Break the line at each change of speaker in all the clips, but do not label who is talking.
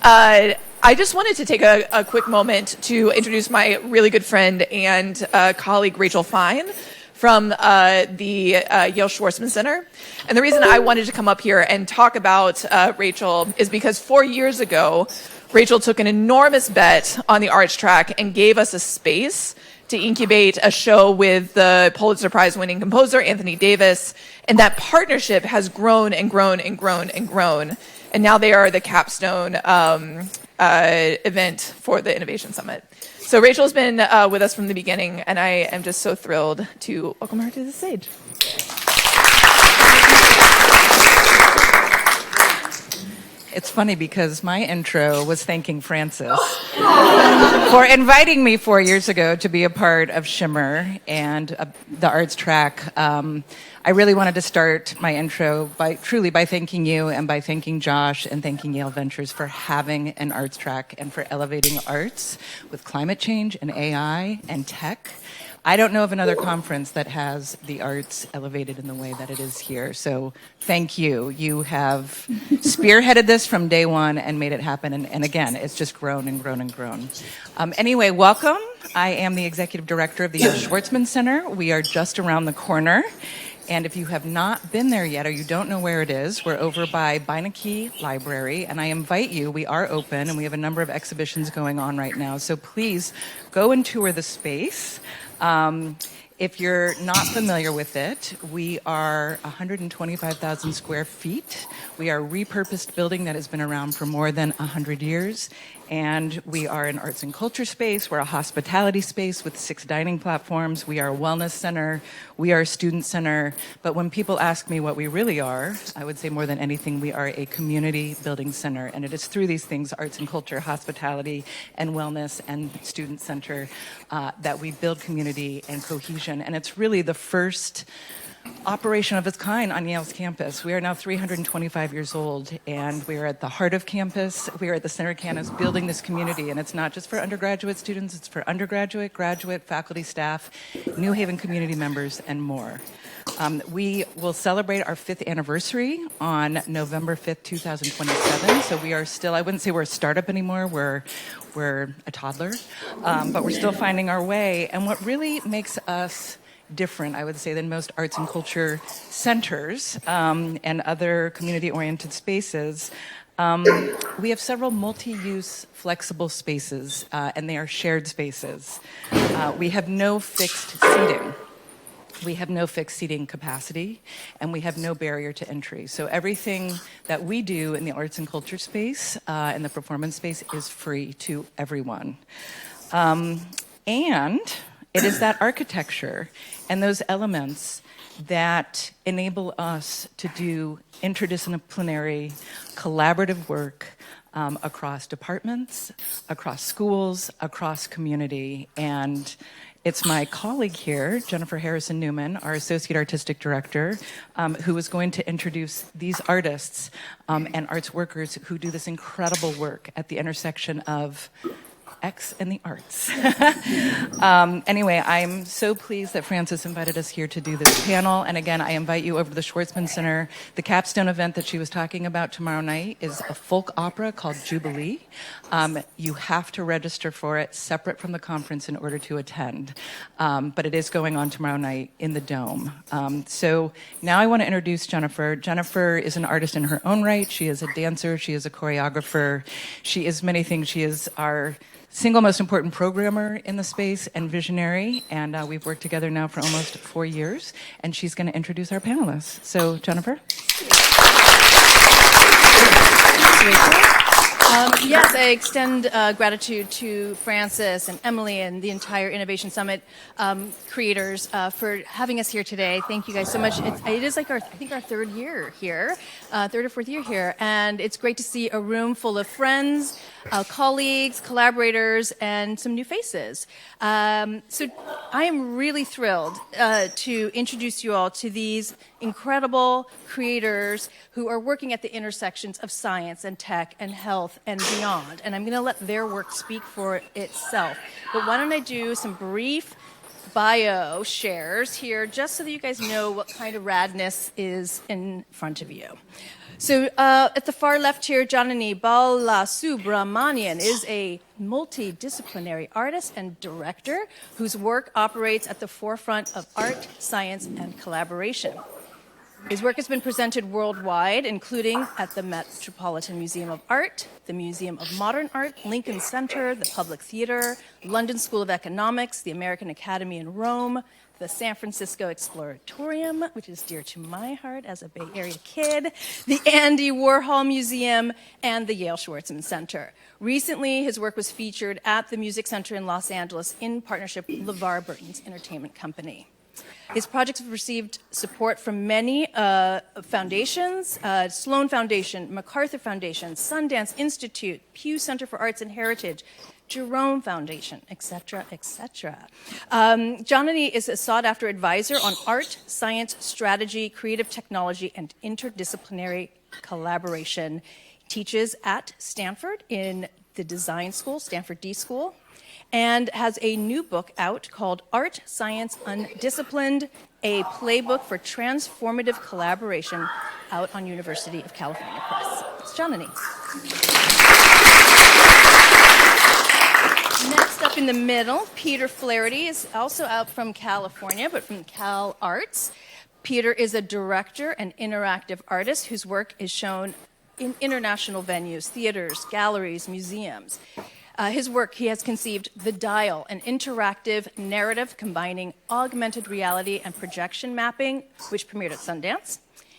I just wanted to take a quick moment to introduce my really good friend and colleague, Rachel Fine, from the Yale Schwarzman Center. And the reason I wanted to come up here and talk about Rachel is because 4 years ago, Rachel took an enormous bet on the arts track and gave us a space to incubate a show with the Pulitzer Prize-winning composer, Anthony Davis. And that partnership has grown and grown and grown and grown. And now they are the capstone event for the Innovation Summit. So Rachel's been with us from the beginning, and I am just so thrilled to welcome her to the stage.
It's funny because my intro was thanking Francis for inviting me 4 years ago to be a part of Shimmer and the arts track. I really wanted to start my intro by thanking you and by thanking Josh and thanking Yale Ventures for having an arts track and for elevating arts with climate change and AI and tech. I don't know of another conference that has the arts elevated in the way that it is here. So thank you. You have spearheaded this from day one and made it happen. And again, it's just grown and grown and grown. Anyway, welcome. I am the executive director of the Yale Schwarzman Center. We are just around the corner. And if you have not been there yet or you don't know where it is, we're over by Beinecke Library. And I invite you, we are open and we have a number of exhibitions going on right now. So please go and tour the space. If you're not familiar with it, we are 125,000 square feet. We are a repurposed building that has been around for more than 100 years. And we are an arts and culture space. We're a hospitality space with 6 dining platforms. We are a wellness center. We are a student center. But when people ask me what we really are, I would say more than anything, we are a community building center. And it is through these things, arts and culture, hospitality, and wellness, and student center, that we build community and cohesion. And it's really the first operation of its kind on Yale's campus. We are now 325 years old, and we are at the heart of campus. We are at the center of campus building this community, and it's not just for undergraduate students, it's for undergraduate, graduate, faculty, staff, New Haven community members, and more. We will celebrate our 5th anniversary on November 5th, 2027. So we are still, I wouldn't say we're a startup anymore, we're a toddler, but we're still finding our way. And what really makes us different, I would say, than most arts and culture centers and other community-oriented spaces. We have several multi-use flexible spaces, and they are shared spaces. We have no fixed seating. We have no fixed seating capacity, and we have no barrier to entry. So everything that we do in the arts and culture space and the performance space is free to everyone. And it is that architecture and those elements that enable us to do interdisciplinary, collaborative work across departments, across schools, across community. And it's my colleague here, Jennifer Harrison Newman, our Associate Artistic Director, who is going to introduce these artists and arts workers who do this incredible work at the intersection of X and the arts. Anyway, I'm so pleased that Frances invited us here to do this panel. And again, I invite you over to the Schwarzman Center. The capstone event that she was talking about tomorrow night is a folk opera called Jubilee. You have to register for it separate from the conference in order to attend. But it is going on tomorrow night in the Dome. So now I want to introduce Jennifer. Jennifer is an artist in her own right. She is a dancer. She is a choreographer. She is many things. She is our single most important programmer in the space and visionary, and we've worked together now for almost 4 years, and she's going to introduce our panelists. So, Jennifer?
Yes, I extend gratitude to Frances and Emily and the entire Innovation Summit creators for having us here today. Thank you guys so much. It is like I think our third year here, third or fourth year here, and it's great to see a room full of friends, colleagues, collaborators, and some new faces. So I am really thrilled to introduce you all to these incredible creators who are working at the intersections of science and tech and health and beyond. And I'm going to let their work speak for itself. But why don't I do some brief bio shares here, just so that you guys know what kind of radness is in front of you. So at the far left here, Janani Balasubramanian is a multidisciplinary artist and director whose work operates at the forefront of art, science, and collaboration. His work has been presented worldwide, including at the Metropolitan Museum of Art, the Museum of Modern Art, Lincoln Center, the Public Theater, London School of Economics, the American Academy in Rome, the San Francisco Exploratorium, which is dear to my heart as a Bay Area kid, the Andy Warhol Museum, and the Yale Schwarzman Center. Recently, his work was featured at the Music Center in Los Angeles in partnership with LeVar Burton's entertainment company. His projects have received support from many foundations, Sloan Foundation, MacArthur Foundation, Sundance Institute, Pew Center for Arts and Heritage, Jerome Foundation, etc., etc. Janani is a sought-after advisor on art, science, strategy, creative technology, and interdisciplinary collaboration. Teaches at Stanford in the design school, Stanford D School, and has a new book out called Art, Science, Undisciplined, a playbook for transformative collaboration, out on University of California Press. It's Janani. Next up in the middle, Peter Flaherty is also out from California, but from Cal Arts. Peter is a director and interactive artist whose work is shown in international venues, theaters, galleries, museums. His work, he has conceived The Dial, an interactive narrative combining augmented reality and projection mapping, which premiered at Sundance.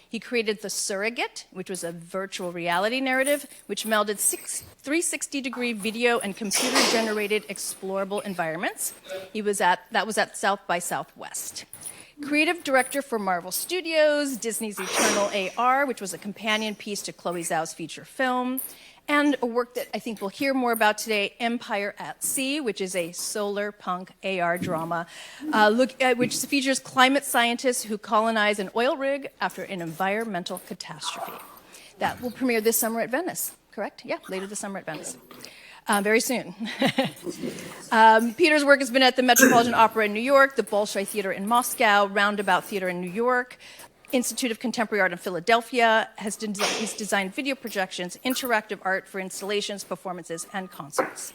He created The Surrogate, which was a virtual reality narrative, which melded 360-degree video and computer-generated explorable environments. That was at South by Southwest. Creative director for Marvel Studios, Disney's Eternal AR, which was a companion piece to Chloe Zhao's feature film, and a work that I think we'll hear more about today, Empire at Sea, which is a solar punk AR drama, which features climate scientists who colonize an oil rig after an environmental catastrophe. That will premiere this summer at Venice, correct? Yeah, later this summer at Venice. Very soon. Peter's work has been at the Metropolitan Opera in New York, the Bolshoi Theater in Moscow, Roundabout Theater in New York, Institute of Contemporary Art in Philadelphia. He's designed video projections, interactive art for installations, performances, and concerts.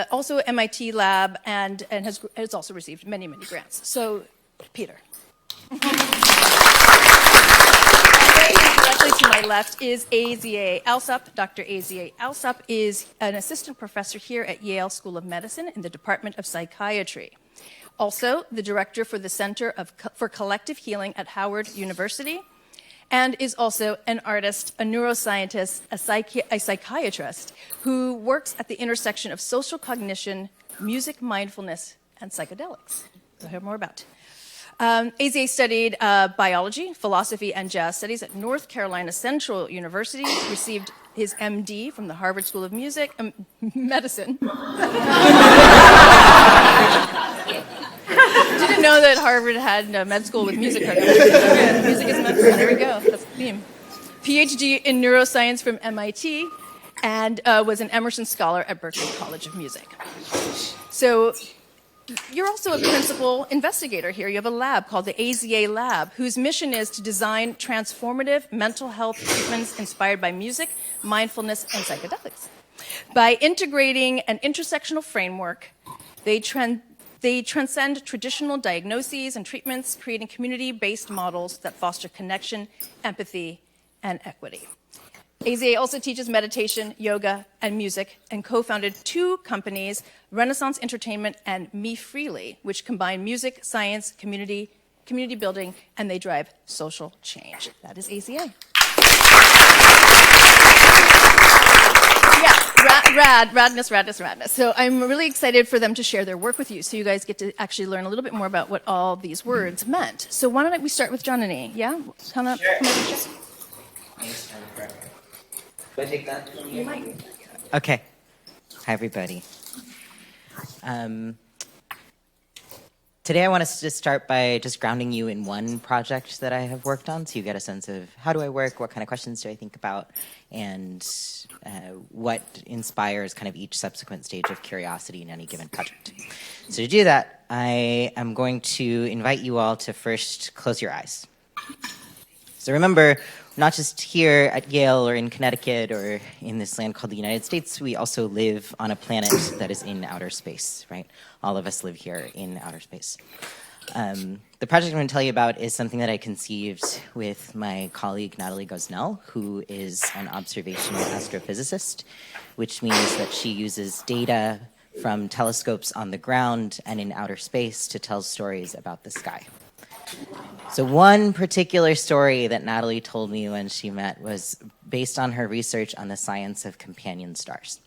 Also MIT Lab, and has also received many, many grants. So, Peter. Directly to my left is AZA Allsop. Dr. AZA Allsop is an assistant professor here at Yale School of Medicine in the Department of Psychiatry. Also, the director for the Center for Collective Healing at Howard University, and is also an artist, a neuroscientist, a psychiatrist who works at the intersection of social cognition, music mindfulness, and psychedelics. We'll hear more about. AZA studied biology, philosophy, and jazz studies at North Carolina Central University, received his MD from the Harvard School of Medicine. Didn't know that Harvard had med school with music. Music is medicine. There we go. That's the theme. PhD in neuroscience from MIT, and was an Emerson Scholar at Berklee College of Music. So you're also a principal investigator here. You have a lab called the AZA Lab, whose mission is to design transformative mental health treatments inspired by music, mindfulness, and psychedelics. By integrating an intersectional framework, they transcend traditional diagnoses and treatments, creating community-based models that foster connection, empathy, and equity. AZA also teaches meditation, yoga, and music, and co-founded 2 companies, Renaissance Entertainment and Me Freely, which combine music, science, community building, and they drive social change. That is AZA. Radness. So I'm really excited for them to share their work with you, so you guys get to actually learn a little bit more about what all these words meant. So why don't we start with Janani? Yeah? Come up.
Do I take that?
You might.
Okay. Hi, everybody. Today I want us to start by just grounding you in one project that I have worked on, so you get a sense of how do I work, what kind of questions do I think about, and what inspires kind of each subsequent stage of curiosity in any given project. So to do that, I am going to invite you all to first close your eyes. So remember, not just here at Yale or in Connecticut or in this land called the United States, we also live on a planet that is in outer space, right? All of us live here in outer space. The project I'm going to tell you about is something that I conceived with my colleague Natalie Gosnell, who is an observational astrophysicist, which means that she uses data from telescopes on the ground and in outer space to tell stories about the sky. So one particular story that Natalie told me when she met was based on her research on the science of companion stars.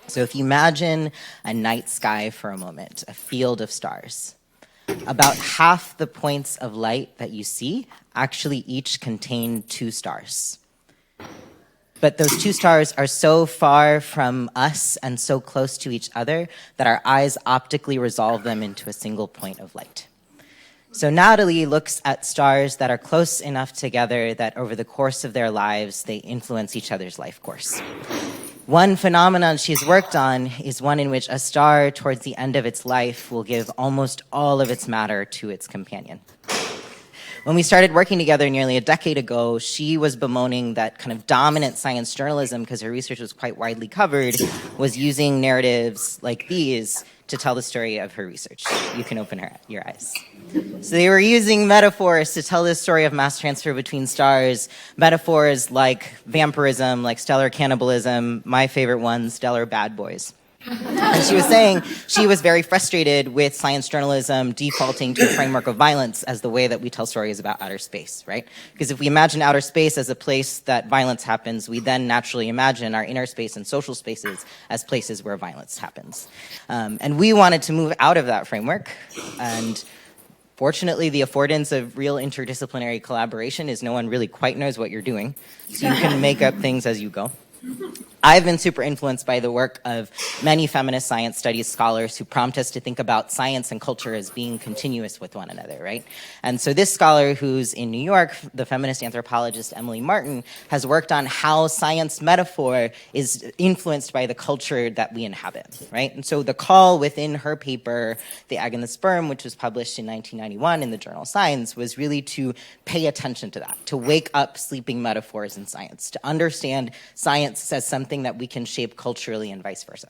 So if you imagine a night sky for a moment, a field of stars, about half the points of light that you see actually each contain 2 stars. But those 2 stars are so far from us and so close to each other that our eyes optically resolve them into a single point of light. So Natalie looks at stars that are close enough together that over the course of their lives, they influence each other's life course. One phenomenon she's worked on is one in which a star towards the end of its life will give almost all of its matter to its companion. When we started working together nearly a decade ago, she was bemoaning that kind of dominant science journalism, because her research was quite widely covered, was using narratives like these to tell the story of her research. You can open your eyes. So they were using metaphors to tell this story of mass transfer between stars, metaphors like vampirism, like stellar cannibalism, my favorite one, stellar bad boys. And she was saying she was very frustrated with science journalism defaulting to a framework of violence as the way that we tell stories about outer space, right? Because if we imagine outer space as a place that violence happens, we then naturally imagine our inner space and social spaces as places where violence happens. And we wanted to move out of that framework. And fortunately, the affordance of real interdisciplinary collaboration is no one really quite knows what you're doing. So you can make up things as you go. I've been super influenced by the work of many feminist science studies scholars who prompt us to think about science and culture as being continuous with one another, right? And so this scholar who's in New York, the feminist anthropologist Emily Martin, has worked on how science metaphor is influenced by the culture that we inhabit, right? And so the call within her paper, The Egg and the Sperm, which was published in 1991 in the journal Science, was really to pay attention to that, to wake up sleeping metaphors in science, to understand science as something that we can shape culturally and vice versa.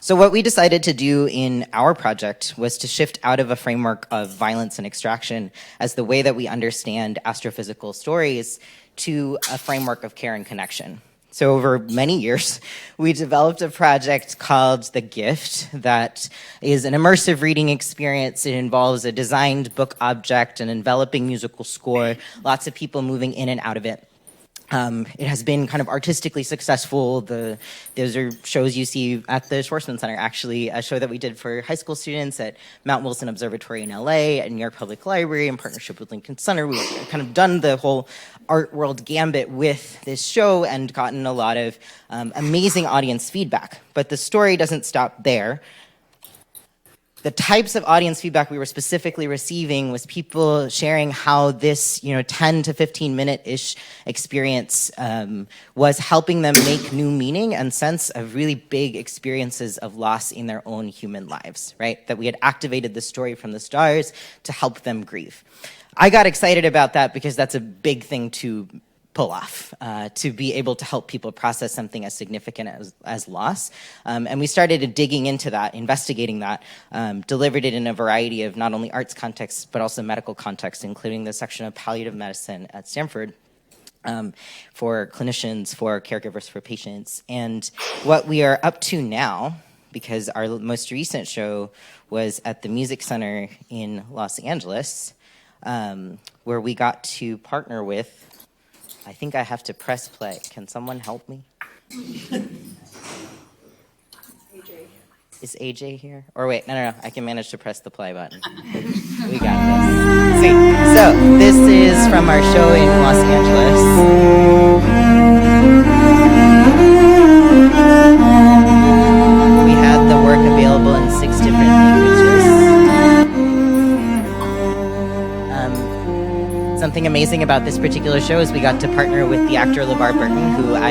So what we decided to do in our project was to shift out of a framework of violence and extraction as the way that we understand astrophysical stories to a framework of care and connection. So over many years, we developed a project called The Gift that is an immersive reading experience. It involves a designed book object, an enveloping musical score, lots of people moving in and out of it. It has been kind of artistically successful. Those are shows you see at the Schwarzman Center, actually, a show that we did for high school students at Mount Wilson Observatory in LA, at New York Public Library in partnership with Lincoln Center. We've kind of done the whole art world gambit with this show and gotten a lot of amazing audience feedback. But the story doesn't stop there. The types of audience feedback we were specifically receiving was people sharing how this, 10 to 15 minute-ish experience was helping them make new meaning and sense of really big experiences of loss in their own human lives, right? That we had activated the story from the stars to help them grieve. I got excited about that because that's a big thing to pull off, to be able to help people process something as significant as loss. And we started digging into that, investigating that, delivered it in a variety of not only arts contexts, but also medical contexts, including the section of palliative medicine at Stanford, for clinicians, for caregivers, for patients. And what we are up to now, because our most recent show was at the Music Center in Los Angeles, where we got to partner with, I think I have to press play. Can someone help me? Is AJ here? Or wait, no. I can manage to press the play button. We got this. Sweet. So this is from our show in Los Angeles. We had the work available in 6 different languages. Something thing amazing about this particular show is we got to partner with the actor LeVar Burton, who I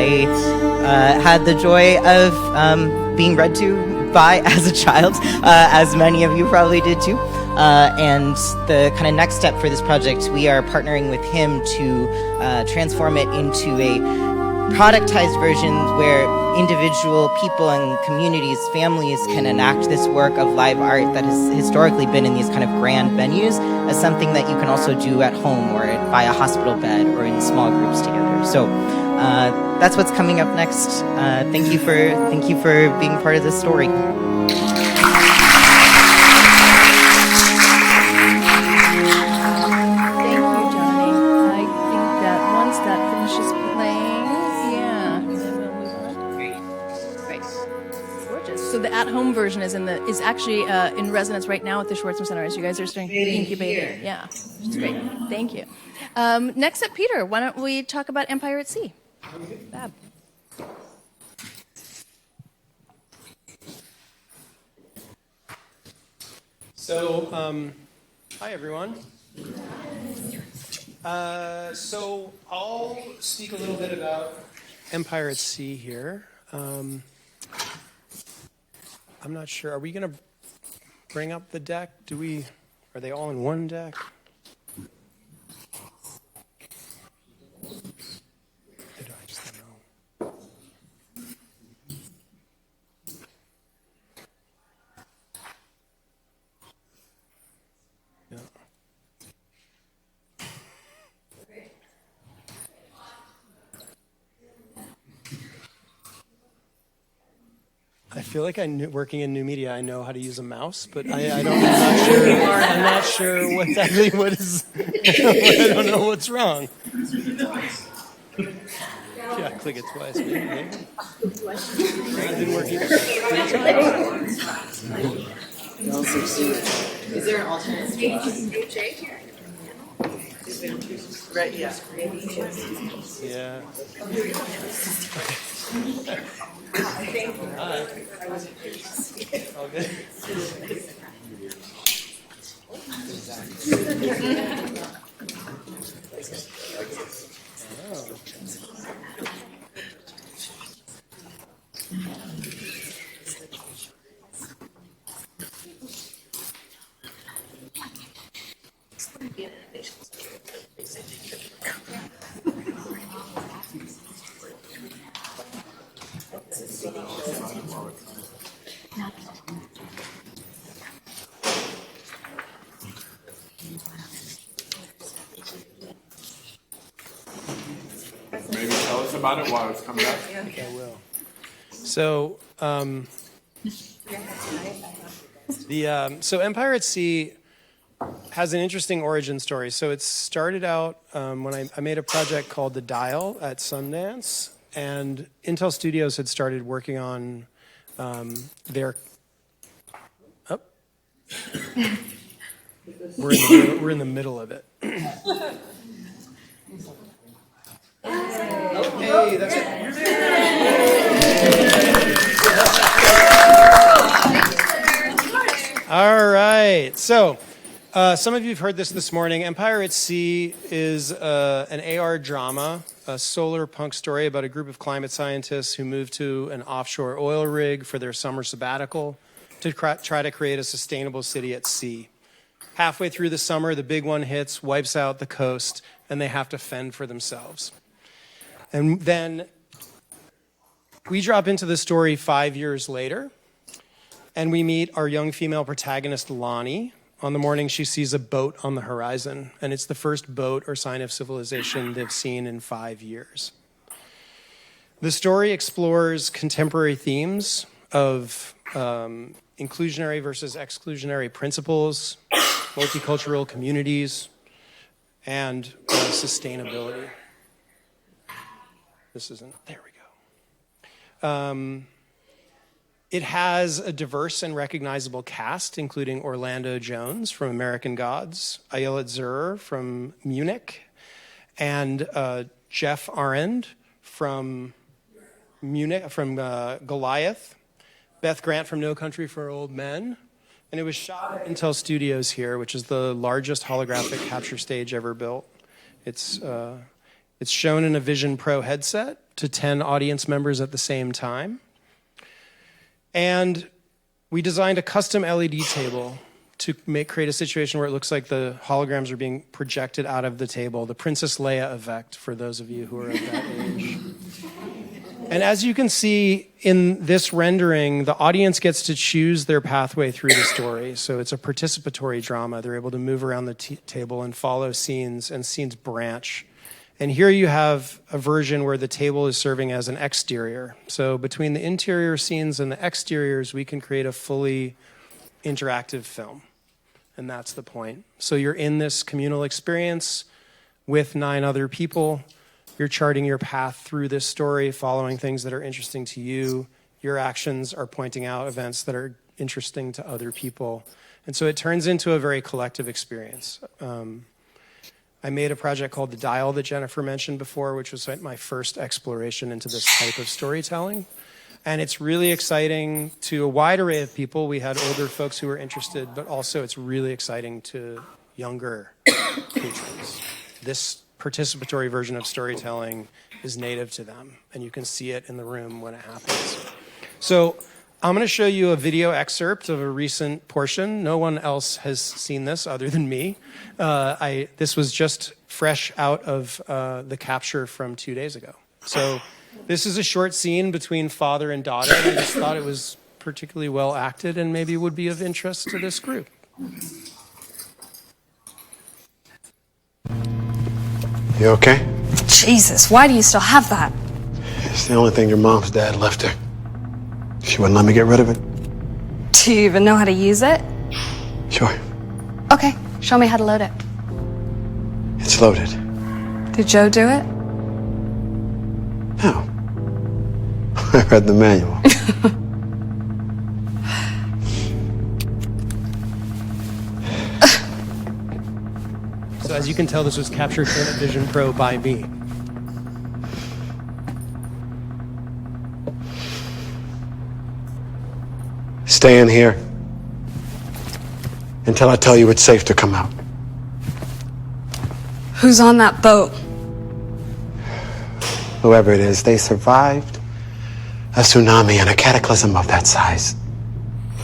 had the joy of being read to by as a child, as many of you probably did too. And the kind of next step for this project, we are partnering with him to transform it into a productized version where individual people and communities, families can enact this work of live art that has historically been in these kind of grand venues as something that you can also do at home or by a hospital bed or in small groups together. So that's what's coming up next. Thank you for being part of this story.
So the at-home version is actually in residence right now at the Schwarzman Center as you guys are starting to incubate. Yeah, which is great. Thank you. Next up, Peter, why don't we talk about Empire at Sea? Fab.
So, hi everyone. So I'll speak a little bit about Empire at Sea here. I'm not sure. Are we going to bring up the deck? Are they all in one deck? I just don't know. Yeah. I feel like working in new media, I know how to use a mouse, but I'm not sure what is. I don't know what's wrong. Yeah, click it twice. Maybe. It didn't work either.
Is there an alternate speech? Right, yeah.
Yeah. All good.
Maybe tell us about it while it's coming up.
I will. So, so Empire at Sea has an interesting origin story. So it started out when I made a project called The Dial at Sundance, and Intel Studios had started working on their. Oh. We're in the middle of it. Hey, that's it. All right. So, some of you have heard this morning. Empire at Sea is an AR drama, a solar punk story about a group of climate scientists who moved to an offshore oil rig for their summer sabbatical to try to create a sustainable city at sea. Halfway through the summer, the big one hits, wipes out the coast, and they have to fend for themselves. And then we drop into the story 5 years later, and we meet our young female protagonist, Lonnie. On the morning, she sees a boat on the horizon, and it's the first boat or sign of civilization they've seen in 5 years. The story explores contemporary themes of inclusionary versus exclusionary principles, multicultural communities, and sustainability. There we go. It has a diverse and recognizable cast, including Orlando Jones from American Gods, Ayelet Zurer from Munich, and Jeff Arend from Munich, from Goliath, Beth Grant from No Country for Old Men, and it was shot at Intel Studios here, which is the largest holographic capture stage ever built. It's shown in a Vision Pro headset to 10 audience members at the same time. And we designed a custom LED table to create a situation where it looks like the holograms are being projected out of the table, the Princess Leia effect, for those of you who are of that age. And as you can see in this rendering, the audience gets to choose their pathway through the story. So it's a participatory drama. They're able to move around the table and follow scenes, and scenes branch. And here you have a version where the table is serving as an exterior. So between the interior scenes and the exteriors, we can create a fully interactive film. And that's the point. So you're in this communal experience with 9 other people. You're charting your path through this story, following things that are interesting to you. Your actions are pointing out events that are interesting to other people. And so it turns into a very collective experience. I made a project called The Dial that Jennifer mentioned before, which was my first exploration into this type of storytelling. And it's really exciting to a wide array of people. We had older folks who were interested, but also it's really exciting to younger patrons. This participatory version of storytelling is native to them, and you can see it in the room when it happens. So I'm going to show you a video excerpt of a recent portion. No one else has seen this other than me. This was just fresh out of the capture from 2 days ago. So this is a short scene between father and daughter, and I just thought it was particularly well acted and maybe would be of interest to this group.
You okay?
Jesus, why do you still have that?
It's the only thing your mom's dad left her. She wouldn't let me get rid of it.
Do you even know how to use it?
Sure.
Okay, show me how to load it.
It's loaded.
Did Joe do it?
No. I read the manual.
So as you can tell, this was captured in a Vision Pro by me.
Stay in here until I tell you it's safe to come out.
Who's on that boat?
Whoever it is, they survived a tsunami, and a cataclysm of that size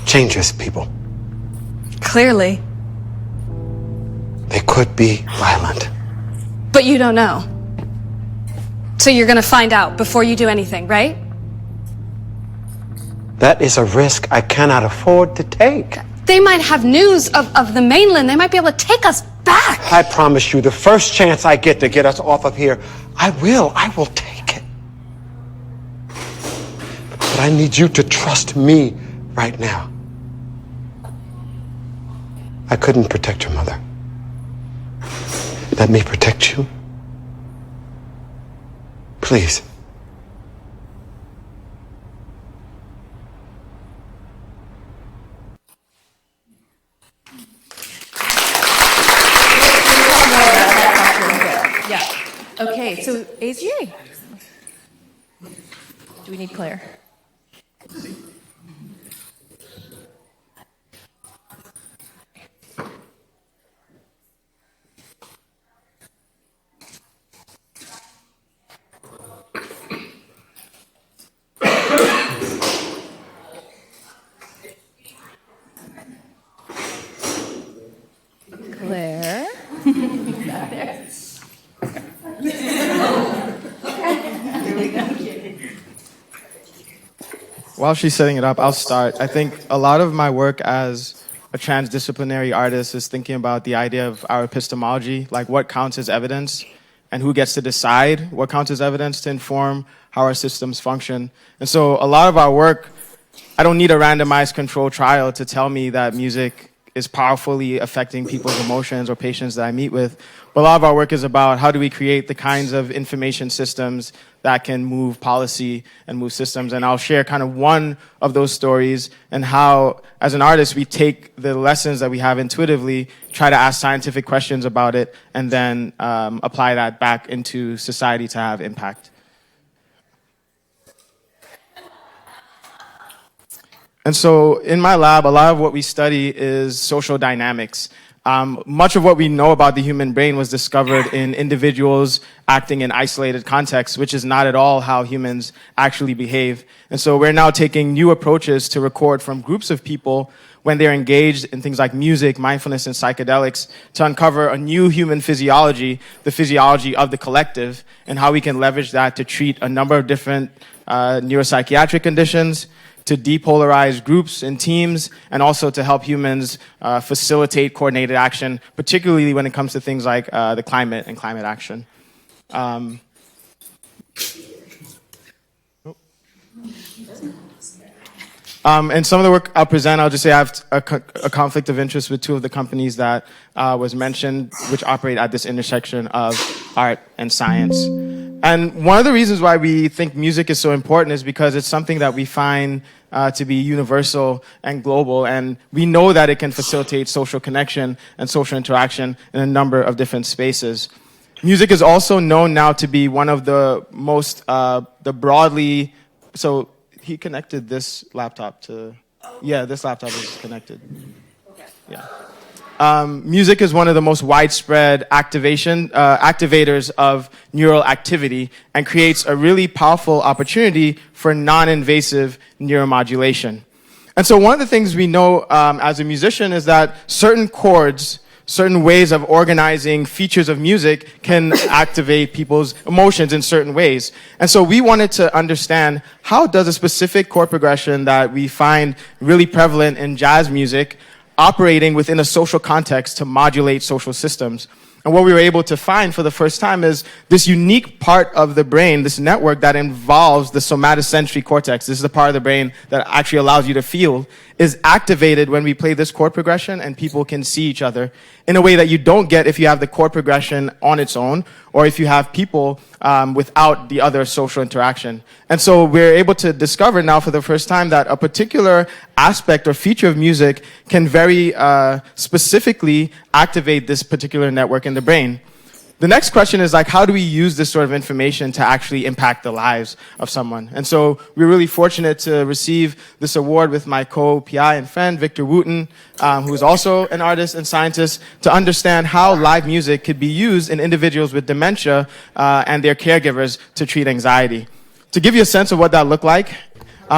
changes people.
Clearly.
They could be violent.
But you don't know. So you're gonna find out before you do anything, right?
That is a risk I cannot afford to take.
They might have news of the mainland. They might be able to take us back.
I promise you, the first chance I get to get us off of here, I will take it. But I need you to trust me right now. I couldn't protect your mother. Let me protect you. Please.
Yeah. Okay, so AZA. Do we need Claire? Claire. Back there.
While she's setting it up, I'll start. I think a lot of my work as a transdisciplinary artist is thinking about the idea of our epistemology, like what counts as evidence and who gets to decide what counts as evidence to inform how our systems function. And so a lot of our work, I don't need a randomized controlled trial to tell me that music is powerfully affecting people's emotions or patients that I meet with. But a lot of our work is about how do we create the kinds of information systems that can move policy and move systems. And I'll share kind of one of those stories and how, as an artist, we take the lessons that we have intuitively, try to ask scientific questions about it, and then apply that back into society to have impact. And so in my lab, a lot of what we study is social dynamics. Much of what we know about the human brain was discovered in individuals acting in isolated contexts, which is not at all how humans actually behave. And so we're now taking new approaches to record from groups of people when they're engaged in things like music, mindfulness, and psychedelics to uncover a new human physiology, the physiology of the collective, and how we can leverage that to treat a number of different neuropsychiatric conditions, to depolarize groups and teams, and also to help humans facilitate coordinated action, particularly when it comes to things like the climate and climate action. And some of the work I'll present, I'll just say I have a conflict of interest with two of the companies that was mentioned, which operate at this intersection of art and science. And one of the reasons why we think music is so important is because it's something that we find to be universal and global, and we know that it can facilitate social connection and social interaction in a number of different spaces. Music is also known now to be one of the most, so he connected this laptop to, this laptop is connected. Okay. Yeah. Music is one of the most widespread activators of neural activity and creates a really powerful opportunity for non-invasive neuromodulation. And so one of the things we know as a musician is that certain chords, certain ways of organizing features of music can activate people's emotions in certain ways. And so we wanted to understand, how does a specific chord progression that we find really prevalent in jazz music operating within a social context to modulate social systems? And what we were able to find for the first time is this unique part of the brain, this network that involves the somatosensory cortex. This is the part of the brain that actually allows you to feel, is activated when we play this chord progression, and people can see each other in a way that you don't get if you have the chord progression on its own, or if you have people without the other social interaction. And so we're able to discover now for the first time that a particular aspect or feature of music can very specifically activate this particular network in the brain. The next question is, like, how do we use this sort of information to actually impact the lives of someone? And so we're really fortunate to receive this award with my co-PI and friend, Victor Wooten, who is also an artist and scientist, to understand how live music could be used in individuals with dementia and their caregivers to treat anxiety. To give you a sense of what that looked like,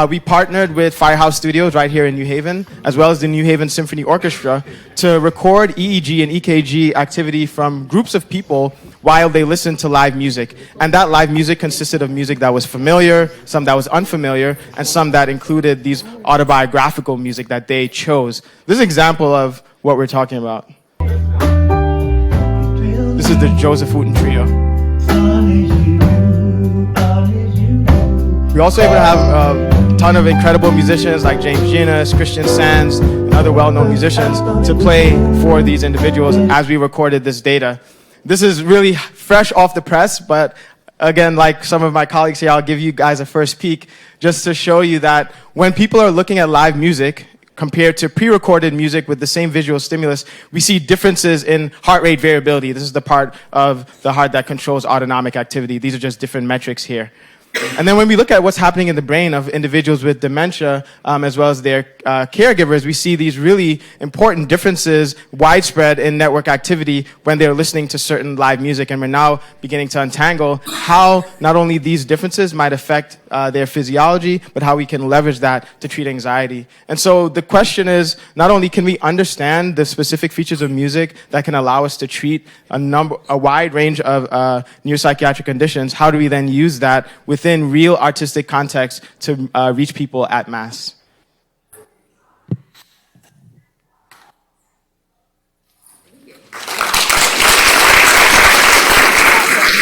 we partnered with Firehouse Studios right here in New Haven, as well as the New Haven Symphony Orchestra, to record EEG and EKG activity from groups of people while they listened to live music. And that live music consisted of music that was familiar, some that was unfamiliar, and some that included these autobiographical music that they chose. This is an example of what we're talking about. This is the Joseph Wooten Trio. We're also able to have a ton of incredible musicians like James Ginas, Christian Sands, and other well-known musicians to play for these individuals as we recorded this data. This is really fresh off the press, but again, like some of my colleagues here, I'll give you guys a first peek just to show you that when people are looking at live music compared to pre-recorded music with the same visual stimulus, we see differences in heart rate variability. This is the part of the heart that controls autonomic activity. These are just different metrics here. And then when we look at what's happening in the brain of individuals with dementia, as well as their caregivers, we see these really important differences widespread in network activity when they're listening to certain live music. And we're now beginning to untangle how not only these differences might affect their physiology, but how we can leverage that to treat anxiety. And so the question is, not only can we understand the specific features of music that can allow us to treat a wide range of neuropsychiatric conditions, how do we then use that within real artistic context to reach people at mass?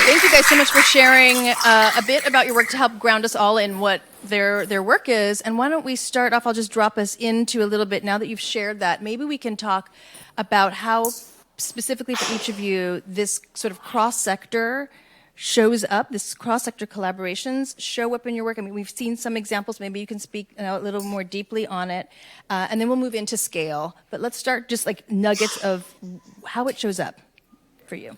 Thank you guys so much for sharing a bit about your work to help ground us all in what their work is. And why don't we start off, I'll just drop us into a little bit, now that you've shared that, maybe we can talk about how specifically for each of you this sort of cross-sector shows up, this cross-sector collaborations show up in your work. I mean, we've seen some examples. Maybe you can speak a little more deeply on it. And then we'll move into scale. But let's start just like nuggets of how it shows up for you.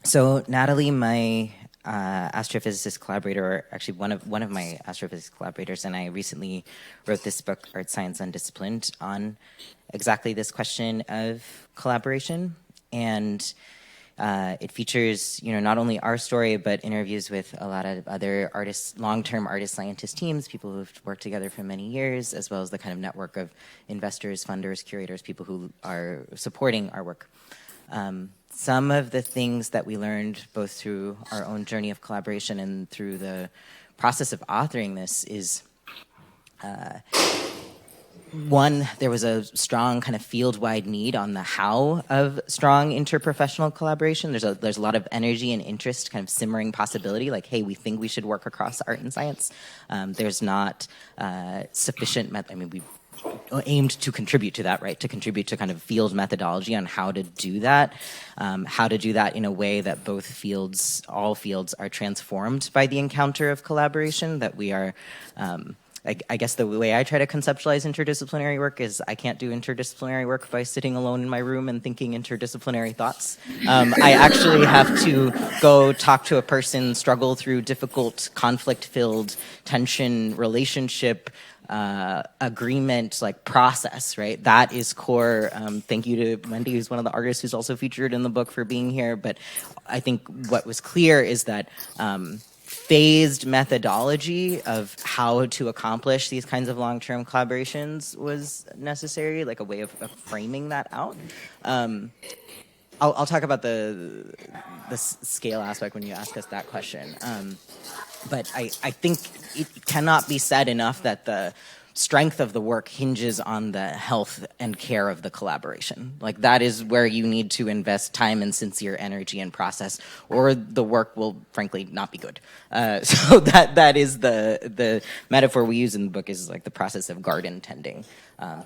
So Natalie, my astrophysicist collaborator, or actually one of my astrophysics collaborators, and I recently wrote this book, Art, Science, Undisciplined, on exactly this question of collaboration. And it features, not only our story, but interviews with a lot of other artists, long-term artist-scientist teams, people who've worked together for many years, as well as the kind of network of investors, funders, curators, people who are supporting our work. Some of the things that we learned, both through our own journey of collaboration and through the process of authoring this, is one, there was a strong kind of field-wide need on the how of strong interprofessional collaboration. There's a lot of energy and interest, kind of simmering possibility, like, hey, we think we should work across art and science. There's not sufficient we aimed to contribute to that, right? To contribute to kind of field methodology on how to do that in a way that all fields are transformed by the encounter of collaboration, that we are, I guess the way I try to conceptualize interdisciplinary work is I can't do interdisciplinary work by sitting alone in my room and thinking interdisciplinary thoughts. I actually have to go talk to a person, struggle through difficult, conflict-filled, tension, relationship, agreement, like process, right? That is core. Thank you to Wendy, who's one of the artists who's also featured in the book, for being here. But I think what was clear is that phased methodology of how to accomplish these kinds of long-term collaborations was necessary, like a way of framing that out. I'll talk about the scale aspect when you ask us that question. But I think it cannot be said enough that the strength of the work hinges on the health and care of the collaboration. Like, that is where you need to invest time and sincere energy and process, or the work will frankly not be good. So that is the metaphor we use in the book, is like the process of garden tending,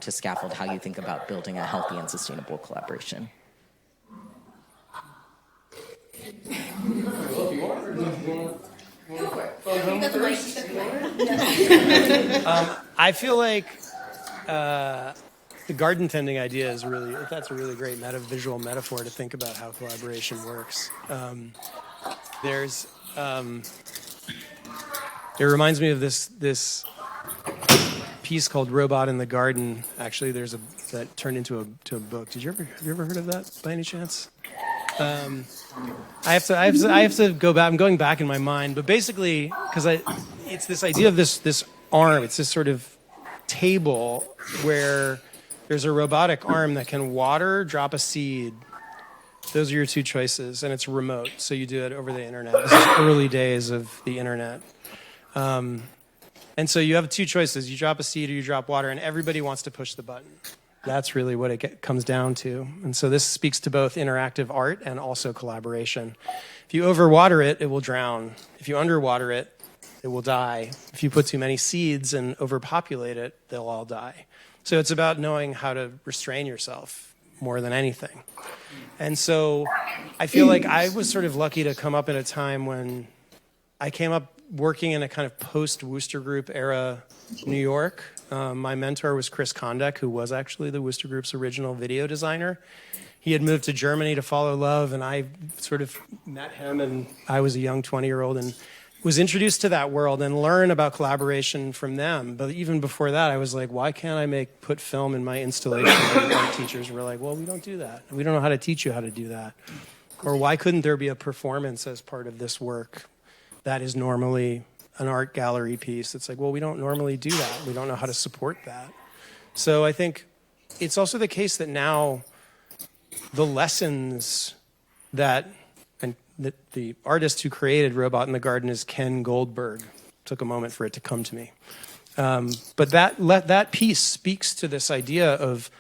to scaffold how you think about building a healthy and sustainable collaboration.
I feel like the garden tending idea is that's a really great visual metaphor to think about how collaboration works. It reminds me of this piece called "Robot in the Garden." Actually, that turned into a book. Have you ever heard of that by any chance? I have to go back. I'm going back in my mind, but basically, because it's this idea of this arm. It's this sort of table where there's a robotic arm that can water, drop a seed. Those are your two choices, and it's remote, so you do it over the internet. This is early days of the internet. And so you have two choices. You drop a seed or you drop water, and everybody wants to push the button. That's really what it comes down to. And so this speaks to both interactive art and also collaboration. If you overwater it, it will drown. If you underwater it, it will die. If you put too many seeds and overpopulate it, they'll all die. So it's about knowing how to restrain yourself more than anything. And so I feel like I was sort of lucky to come up in a time when I came up working in a kind of post-Wooster Group era New York. My mentor was Chris Kondek, who was actually the Wooster Group's original video designer. He had moved to Germany to follow love, and I sort of met him, and I was a young 20-year-old and was introduced to that world and learned about collaboration from them. But even before that, I was like, why can't I put film in my installation? And art teachers were like, well, we don't do that. We don't know how to teach you how to do that. Or why couldn't there be a performance as part of this work that is normally an art gallery piece? It's like, well, we don't normally do that. We don't know how to support that. So I think it's also the case that now the lessons that, and the artist who created Robot in the Garden is Ken Goldberg. Took a moment for it to come to me. But that piece speaks to this idea of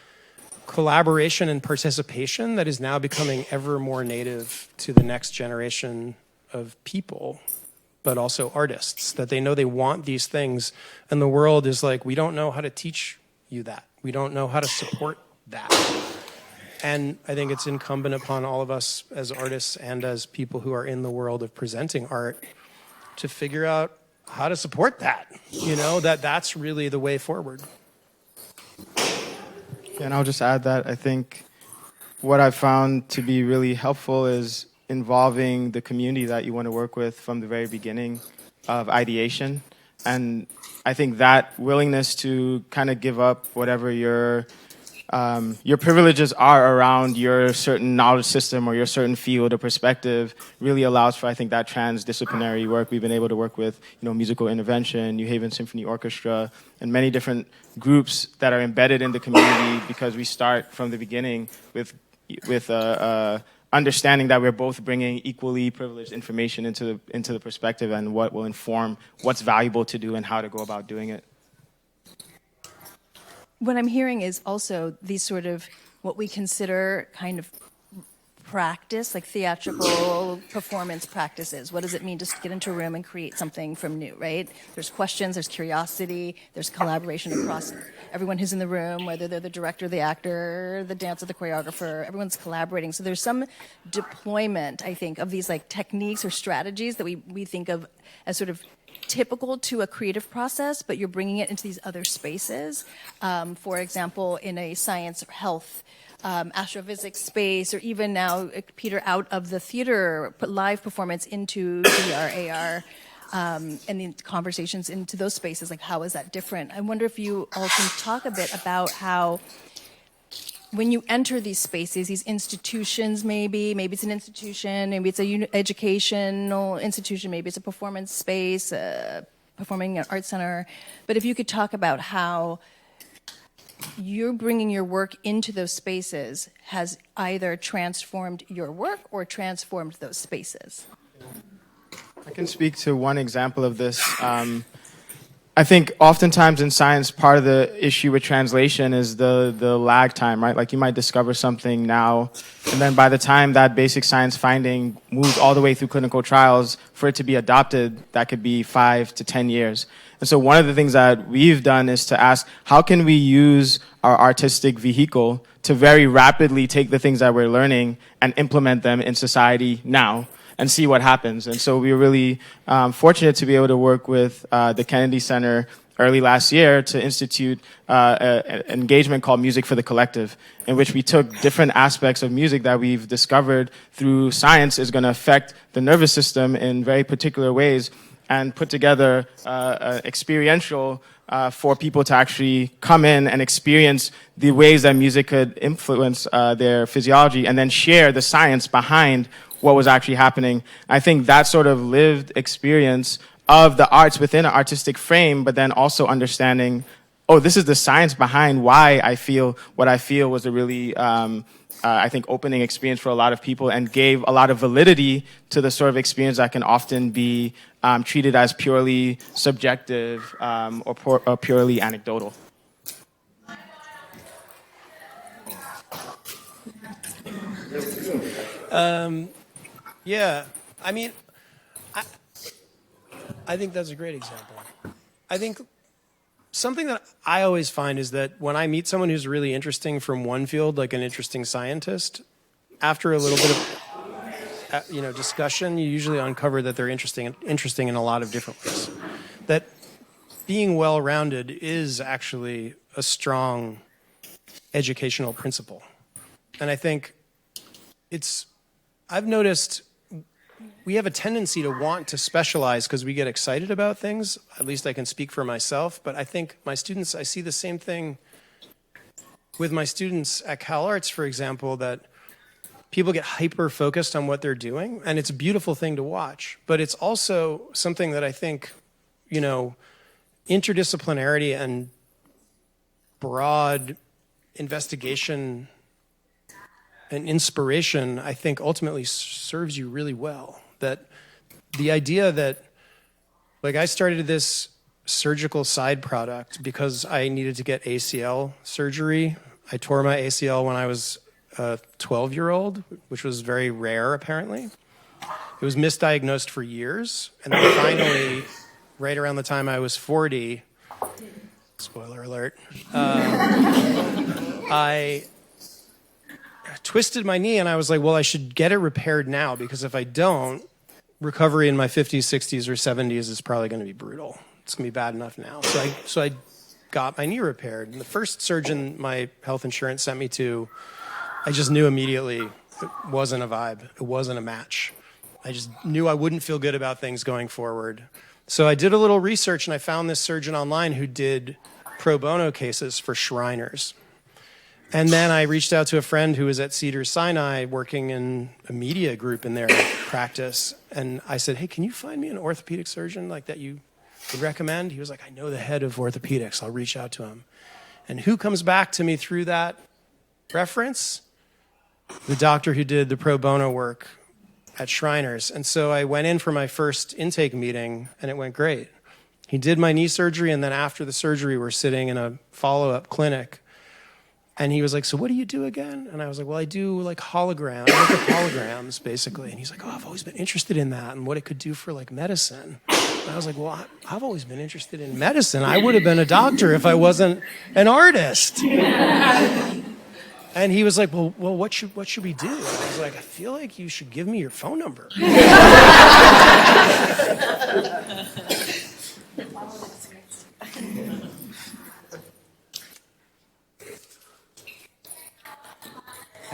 collaboration and participation that is now becoming ever more native to the next generation of people, but also artists, that they know they want these things. And the world is like, we don't know how to teach you that. We don't know how to support that. And I think it's incumbent upon all of us as artists and as people who are in the world of presenting art to figure out how to support that, that's really the way forward.
And I'll just add that I think what I've found to be really helpful is involving the community that you want to work with from the very beginning of ideation. And I think that willingness to kind of give up whatever your privileges are around your certain knowledge system or your certain field or perspective really allows for, I think, that transdisciplinary work. We've been able to work with, musical intervention, New Haven Symphony Orchestra, and many different groups that are embedded in the community because we start from the beginning with understanding that we're both bringing equally privileged information into the perspective and what will inform what's valuable to do and how to go about doing it.
What I'm hearing is also these sort of what we consider kind of practice, like theatrical performance practices. What does it mean to get into a room and create something from new, right? There's questions, there's curiosity, there's collaboration across everyone who's in the room, whether they're the director, the actor, the dancer, the choreographer, everyone's collaborating. So there's some deployment, I think, of these like techniques or strategies that we think of as sort of typical to a creative process, but you're bringing it into these other spaces. For example, in a science or health astrophysics space, or even now, Peter, out of the theater, put live performance into VR, AR, and the conversations into those spaces, like how is that different? I wonder if you all can talk a bit about how when you enter these spaces, these institutions, maybe it's an institution, maybe it's a educational institution, maybe it's a performance space, performing arts center, but if you could talk about how you're bringing your work into those spaces has either transformed your work or transformed those spaces.
I can speak to one example of this. I think oftentimes in science, part of the issue with translation is the lag time, right? Like you might discover something now, and then by the time that basic science finding moves all the way through clinical trials, for it to be adopted, that could be 5 to 10 years. And so one of the things that we've done is to ask, how can we use our artistic vehicle to very rapidly take the things that we're learning and implement them in society now and see what happens? And so we were really fortunate to be able to work with the Kennedy Center early last year to institute an engagement called Music for the Collective, in which we took different aspects of music that we've discovered through science is going to affect the nervous system in very particular ways, and put together experiential for people to actually come in and experience the ways that music could influence their physiology, and then share the science behind what was actually happening. I think that sort of lived experience of the arts within an artistic frame, but then also understanding, oh, this is the science behind why I feel what I feel, was a really I think, opening experience for a lot of people, and gave a lot of validity to the sort of experience that can often be treated as purely subjective or purely anecdotal.
Yeah, I mean, I think that's a great example. I think something that I always find is that when I meet someone who's really interesting from one field, like an interesting scientist, after a little bit of discussion, you usually uncover that they're interesting in a lot of different ways. That being well-rounded is actually a strong educational principle. And I think I've noticed we have a tendency to want to specialize because we get excited about things. At least I can speak for myself. But I think I see the same thing with my students at Cal Arts, for example, that people get hyper-focused on what they're doing. And it's a beautiful thing to watch. But it's also something that I think, interdisciplinarity and broad investigation and inspiration, I think, ultimately serves you really well. That the idea that, like, I started this surgical side product because I needed to get ACL surgery. I tore my ACL when I was a 12-year-old, which was very rare, apparently. It was misdiagnosed for years. And then finally, right around the time I was 40, spoiler alert, I twisted my knee, and I was like, well, I should get it repaired now, because if I don't, recovery in my 50s, 60s, or 70s is probably going to be brutal. It's going to be bad enough now. So I got my knee repaired. And the first surgeon my health insurance sent me to, I just knew immediately it wasn't a vibe. It wasn't a match. I just knew I wouldn't feel good about things going forward. So I did a little research, and I found this surgeon online who did pro bono cases for Shriners. And then I reached out to a friend who was at Cedars-Sinai working in a media group in their practice. And I said, hey, can you find me an orthopedic surgeon like that you would recommend? He was like, I know the head of orthopedics. I'll reach out to him. And who comes back to me through that reference? The doctor who did the pro bono work at Shriners. And so I went in for my first intake meeting, and it went great. He did my knee surgery, and then after the surgery, we're sitting in a follow-up clinic. And he was like, so what do you do again? And I was like, well, I do like holograms, I look at holograms, basically. And he's like, oh, I've always been interested in that and what it could do for like medicine. And I was like, well, I've always been interested in medicine. I would have been a doctor if I wasn't an artist. And he was like, well, what should we do? And I was like, I feel like you should give me your phone number.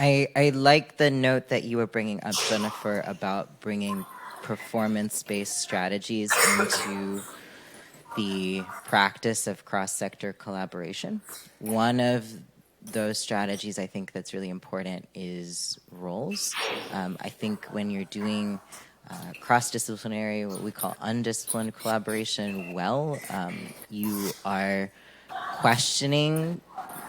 I like the note that you were bringing up, Jennifer, about bringing performance-based strategies into the practice of cross-sector collaboration. One of those strategies I think that's really important is roles. I think when you're doing cross-disciplinary, what we call undisciplined collaboration you are questioning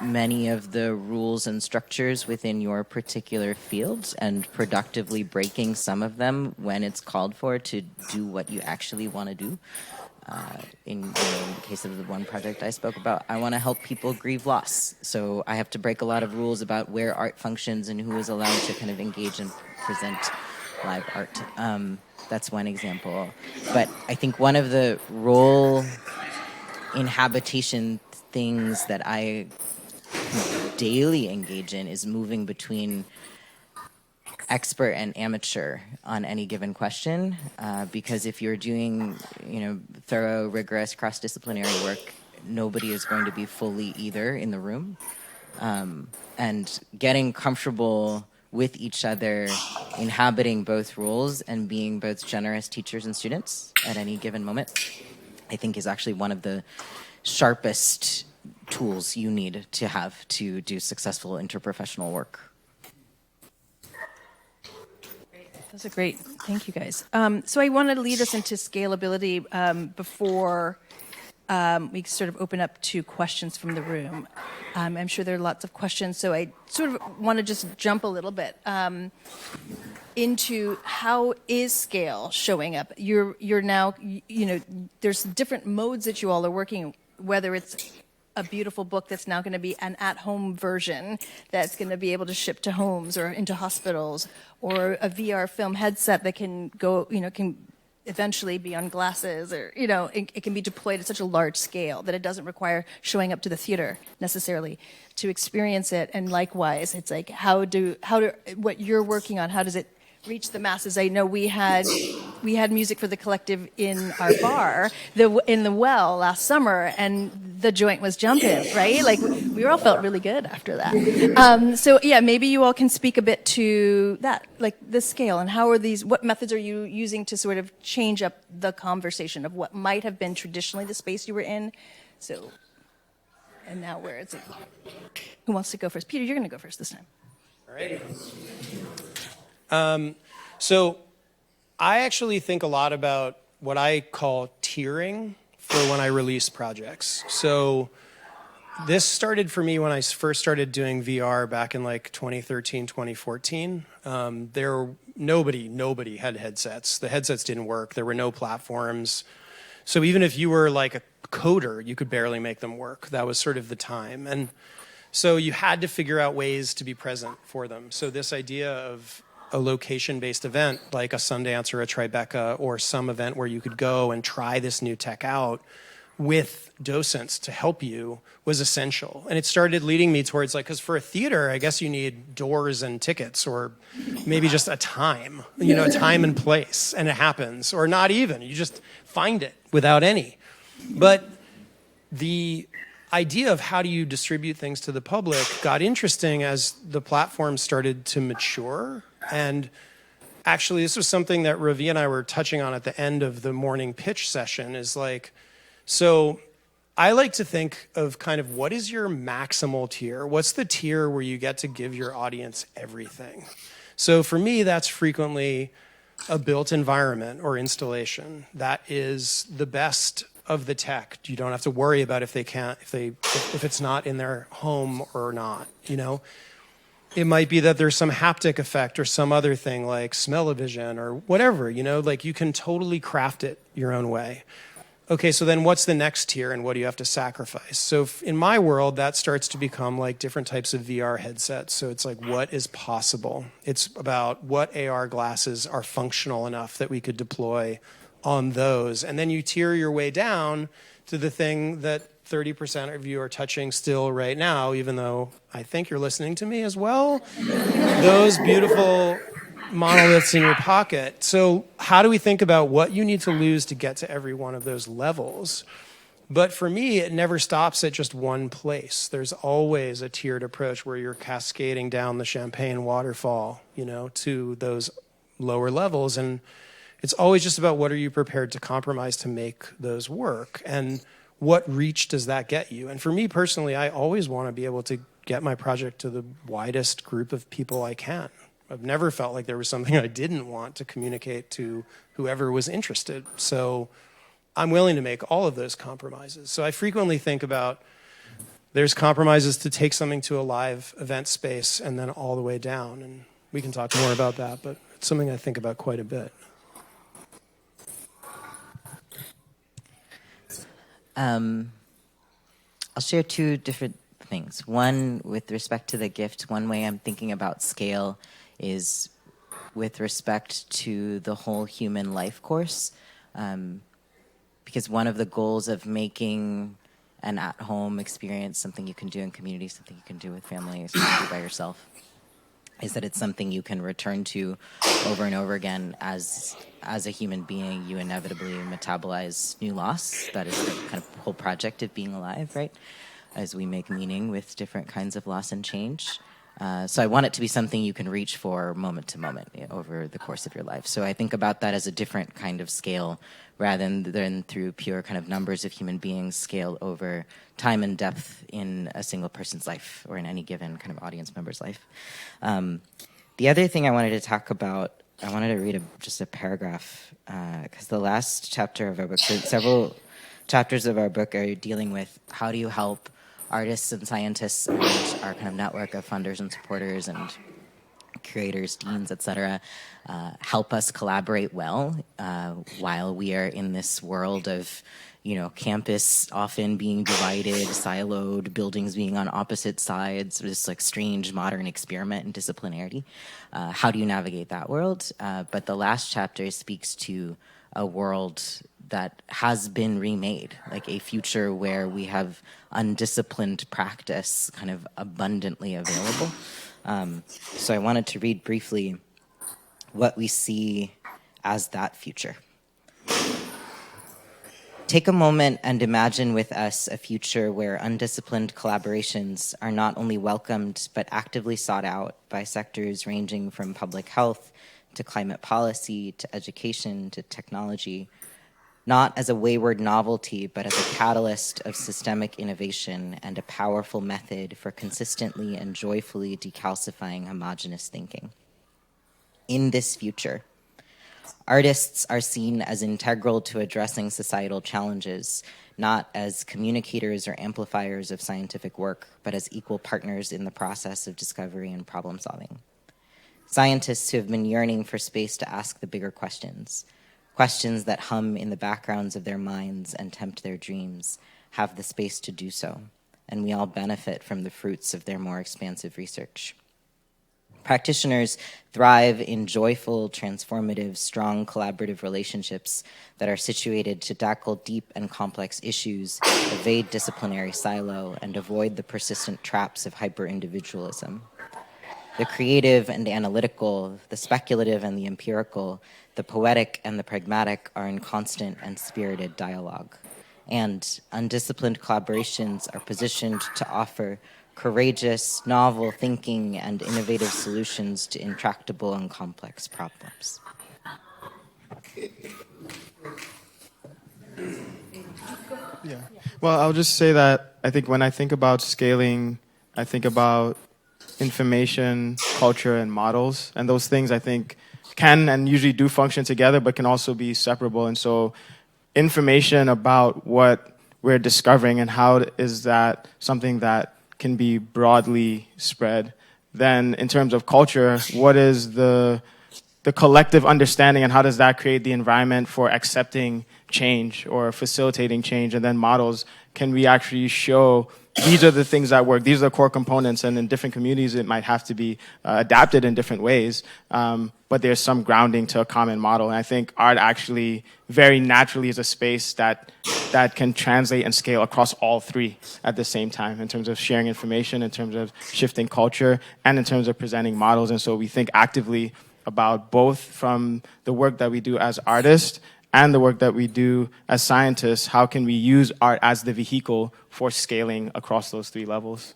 many of the rules and structures within your particular field and productively breaking some of them when it's called for to do what you actually want to do. In the case of the one project I spoke about, I want to help people grieve loss. So I have to break a lot of rules about where art functions and who is allowed to kind of engage and present live art. That's one example. But I think one of the role inhabitation things that I daily engage in is moving between expert and amateur on any given question, because if you're doing, thorough, rigorous, cross-disciplinary work, nobody is going to be fully either in the room. And getting comfortable with each other, inhabiting both roles and being both generous teachers and students at any given moment, I think is actually one of the sharpest tools you need to have to do successful interprofessional work.
That's a great. Thank you, guys. So I wanted to lead us into scalability before we sort of open up to questions from the room. I'm sure there are lots of questions, so I sort of want to just jump a little bit into how is scale showing up. You're now, there's different modes that you all are working, whether it's a beautiful book that's now going to be an at-home version that's going to be able to ship to homes or into hospitals, or a VR film headset that can go, can eventually be on glasses, or it can be deployed at such a large scale that it doesn't require showing up to the theater necessarily to experience it. And likewise, it's like how do what you're working on, how does it reach the masses? I know we had music for the collective in our bar, in the Well last summer, and the joint was jumping, right? Like we all felt really good after that. So yeah, maybe you all can speak a bit to that, like the scale, and what methods are you using to sort of change up the conversation of what might have been traditionally the space you were in. So, and now where it's who wants to go first? Peter, you're going to go first this time.
All right. So I actually think a lot about what I call tiering for when I release projects. So this started for me when I first started doing VR back in like 2013, 2014. Nobody had headsets. The headsets didn't work. There were no platforms. So even if you were like a coder, you could barely make them work. That was sort of the time. And so you had to figure out ways to be present for them. So this idea of a location-based event like a Sundance or a Tribeca or some event where you could go and try this new tech out with docents to help you was essential. And it started leading me towards because for a theater, I guess you need doors and tickets or maybe just a time, a time and place, and it happens. Or not even, you just find it without any. But the idea of how do you distribute things to the public got interesting as the platform started to mature And actually, this was something that Ravi and I were touching on at the end of the morning pitch session, is like, so I like to think of kind of what is your maximal tier? What's the tier where you get to give your audience everything? So for me, that's frequently a built environment or installation that is the best of the tech. You don't have to worry about if it's not in their home or not, you know? It might be that there's some haptic effect or some other thing like smell-o-vision or whatever, you know, like you can totally craft it your own way. Okay, so then what's the next tier and what do you have to sacrifice? So in my world, that starts to become like different types of VR headsets. So it's like, what is possible? It's about what AR glasses are functional enough that we could deploy on those. And then you tier your way down to the thing that 30% of you are touching still right now, even though I think you're listening to me as well. Those beautiful monoliths in your pocket. So how do we think about what you need to lose to get to every one of those levels? But for me, it never stops at just one place. There's always a tiered approach where you're cascading down the champagne waterfall, you know, to those lower levels. And it's always just about what are you prepared to compromise to make those work? And what reach does that get you? And for me personally, I always want to be able to get my project to the widest group of people I can. I've never felt like there was something I didn't want to communicate to whoever was interested. So I'm willing to make all of those compromises. So I frequently think about there's compromises to take something to a live event space and then all the way down. And we can talk more about that, but it's something I think about quite a bit.
I'll share two different things. One, with respect to the gift, one way I'm thinking about scale is with respect to the whole human life course. Because one of the goals of making an at-home experience, something you can do in community, something you can do with family, something you can do by yourself, is that it's something you can return to over and over again. As a human being, you inevitably metabolize new loss. That is the kind of whole project of being alive, right? As we make meaning with different kinds of loss and change. So I want it to be something you can reach for moment to moment over the course of your life. So I think about that as a different kind of scale rather than through pure kind of numbers of human beings scale over time and depth in a single person's life or in any given kind of audience member's life. The other thing I wanted to talk about, I wanted to read just a paragraph because the last chapter of our book, several chapters of our book are dealing with how do you help artists and scientists and our kind of network of funders and supporters and curators, deans, et cetera, help us collaborate well while we are in this world of, you know, campus often being divided, siloed, buildings being on opposite sides, this like strange modern experiment in disciplinarity. How do you navigate that world? But the last chapter speaks to a world that has been remade, like a future where we have undisciplined practice kind of abundantly available. So I wanted to read briefly what we see as that future. Take a moment and imagine with us a future where undisciplined collaborations are not only welcomed but actively sought out by sectors ranging from public health to climate policy to education to technology, not as a wayward novelty, but as a catalyst of systemic innovation and a powerful method for consistently and joyfully decalcifying homogenous thinking. In this future, artists are seen as integral to addressing societal challenges, not as communicators or amplifiers of scientific work, but as equal partners in the process of discovery and problem solving. Scientists who have been yearning for space to ask the bigger questions, questions that hum in the backgrounds of their minds and tempt their dreams, have the space to do so, and we all benefit from the fruits of their more expansive research. Practitioners thrive in joyful, transformative, strong collaborative relationships that are situated to tackle deep and complex issues, evade disciplinary silo, and avoid the persistent traps of hyper-individualism. The creative and the analytical, the speculative and the empirical, the poetic and the pragmatic are in constant and spirited dialogue. And undisciplined collaborations are positioned to offer courageous, novel thinking and innovative solutions to intractable and complex problems.
Yeah. Well, I'll just say that I think when I think about scaling, I think about information, culture, and models. And those things I think can and usually do function together, but can also be separable. And so information about what we're discovering and how is that something that can be broadly spread. Then in terms of culture, what is the collective understanding and how does that create the environment for accepting change or facilitating change? And then models, can we actually show these are the things that work, these are the core components, and in different communities it might have to be adapted in different ways, but there's some grounding to a common model. And I think art actually very naturally is a space that can translate and scale across all three at the same time in terms of sharing information, in terms of shifting culture, and in terms of presenting models. And so we think actively about both from the work that we do as artists and the work that we do as scientists. How can we use art as the vehicle for scaling across those three levels?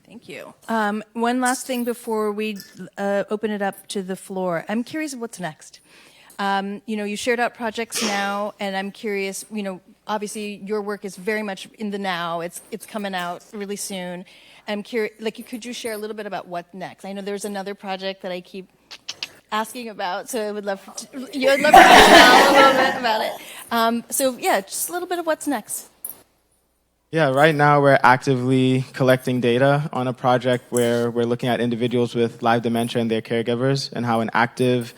Thank you. One last thing before we open it up to the floor. I'm curious what's next. You shared out projects now, and I'm curious, obviously your work is very much in the now. It's coming out really soon. I'm curious, could you share a little bit about what next? I know there's another project that I keep asking about, so I would love you would love to tell a little bit about it. Just a little bit of what's next.
Yeah, right now we're actively collecting data on a project where we're looking at individuals with live dementia and their caregivers and how an active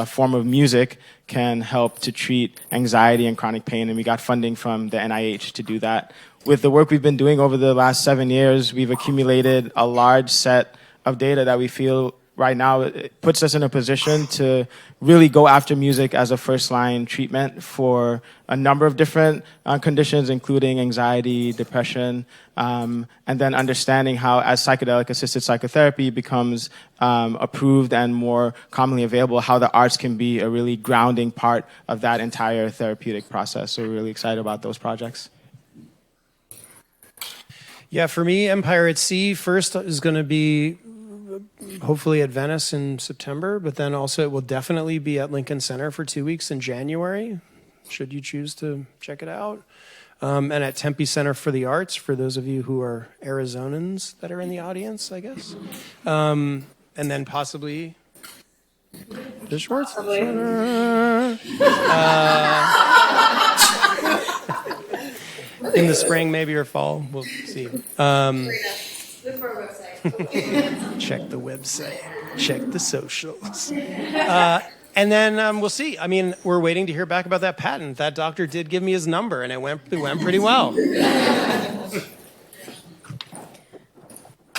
form of music can help to treat anxiety and chronic pain. And we got funding from the NIH to do that. With the work we've been doing over the last 7 years, we've accumulated a large set of data that we feel right now it puts us in a position to really go after music as a first-line treatment for a number of different conditions, including anxiety, depression, and then understanding how, as psychedelic-assisted psychotherapy becomes approved and more commonly available, how the arts can be a really grounding part of that entire therapeutic process. So we're really excited about those projects.
Yeah, for me, Empire at Sea first is going to be hopefully at Venice in September, but then also it will definitely be at Lincoln Center for 2 weeks in January, should you choose to check it out. And at Tempe Center for the Arts, for those of you who are Arizonans that are in the audience, I guess. And then possibly the Schwarzman Center. In the spring, maybe, or fall. We'll see.
Look for our website.
Check the website. Check the socials. And then we'll see. I mean, we're waiting to hear back about that patent. That doctor did give me his number, and it went pretty well.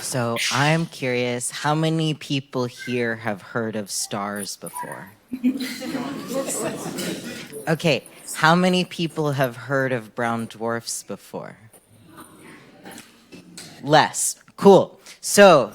So I'm curious, how many people here have heard of stars before? Okay, how many people have heard of brown dwarfs before? Less. Cool. So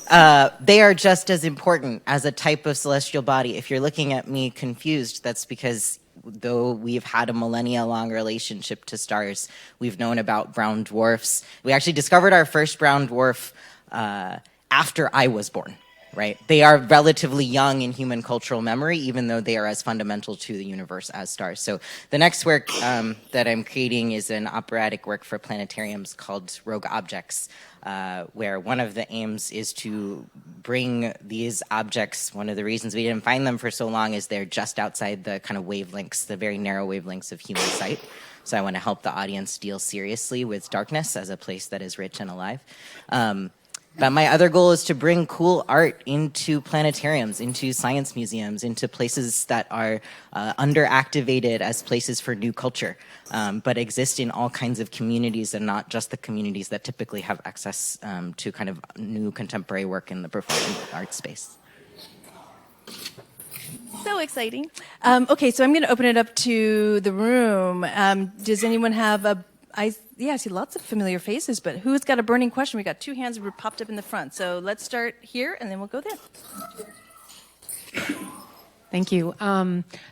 they are just as important as a type of celestial body. If you're looking at me confused, that's because though we've had a millennia-long relationship to stars, we've known about brown dwarfs. We actually discovered our first brown dwarf after I was born, right? They are relatively young in human cultural memory, even though they are as fundamental to the universe as stars. So the next work that I'm creating is an operatic work for planetariums called Rogue Objects, where one of the aims is to bring these objects. One of the reasons we didn't find them for so long is they're just outside the kind of wavelengths, the very narrow wavelengths of human sight. So I want to help the audience deal seriously with darkness as a place that is rich and alive. But my other goal is to bring cool art into planetariums, into science museums, into places that are underactivated as places for new culture, but exist in all kinds of communities and not just the communities that typically have access to kind of new contemporary work in the performing art space.
So exciting. Okay, so I'm going to open it up to the room. Does anyone have I see lots of familiar faces, but who's got a burning question? We got two hands that were popped up in the front. So let's start here, and then we'll go there.
Thank you.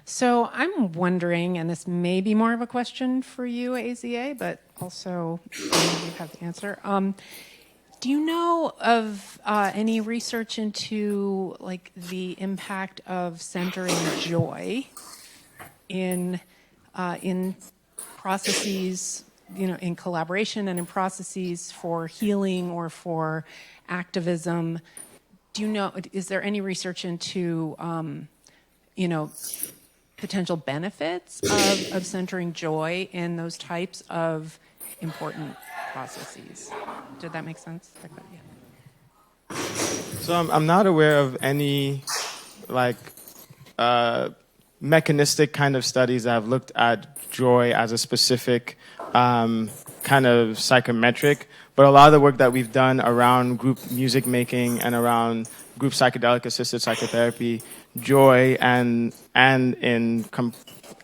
So I'm wondering, and this may be more of a question for you, AZA, but also you have the answer. Do you know of any research into like the impact of centering joy in processes, in collaboration and in processes for healing or for activism? Do you know? Is there any research into potential benefits of centering joy in those types of important processes? Did that make sense? Yeah.
So I'm not aware of any mechanistic kind of studies that have looked at joy as a specific kind of psychometric, but a lot of the work that we've done around group music making and around group psychedelic assisted psychotherapy, joy and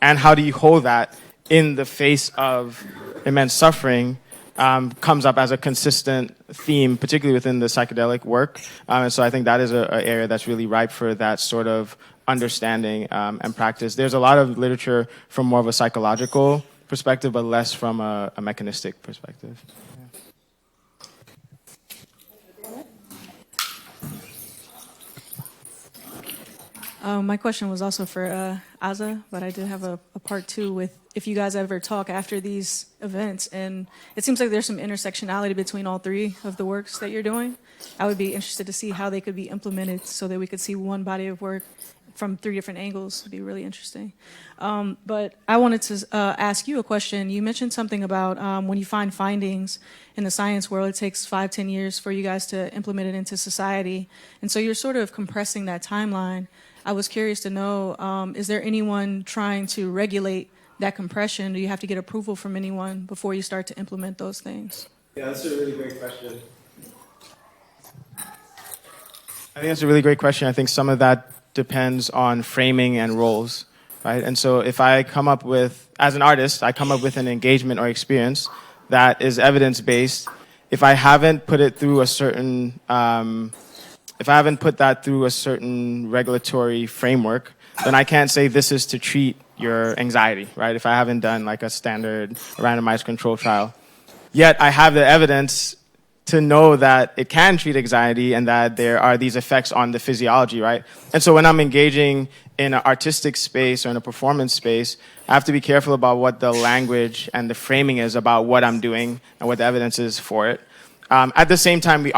how do you hold that in the face of immense suffering comes up as a consistent theme, particularly within the psychedelic work. And so I think that is an area that's really ripe for that sort of understanding and practice. There's a lot of literature from more of a psychological perspective, but less from a mechanistic perspective.
My question was also for AZA, but I did have a part two with if you guys ever talk after these events, and it seems like there's some intersectionality between all three of the works that you're doing. I would be interested to see how they could be implemented so that we could see one body of work from three different angles. Would be really interesting. But I wanted to ask you a question. You mentioned something about when you find findings in the science world, it takes 5-10 years for you guys to implement it into society. And so you're sort of compressing that timeline. I was curious to know, is there anyone trying to regulate that compression? Do you have to get approval from anyone before you start to implement those things?
Yeah, that's a really great question. I think that's a really great question. I think some of that depends on framing and roles, right? And so if I come up with, as an artist, I come up with an engagement or experience that is evidence-based, if I haven't put it through a certain, if I haven't put that through a certain regulatory framework, then I can't say this is to treat your anxiety, right? If I haven't done like a standard randomized control trial. Yet I have the evidence to know that it can treat anxiety and that there are these effects on the physiology, right? And so when I'm engaging in an artistic space or in a performance space, I have to be careful about what the language and the framing is about what I'm doing and what the evidence is for it. At the same time, we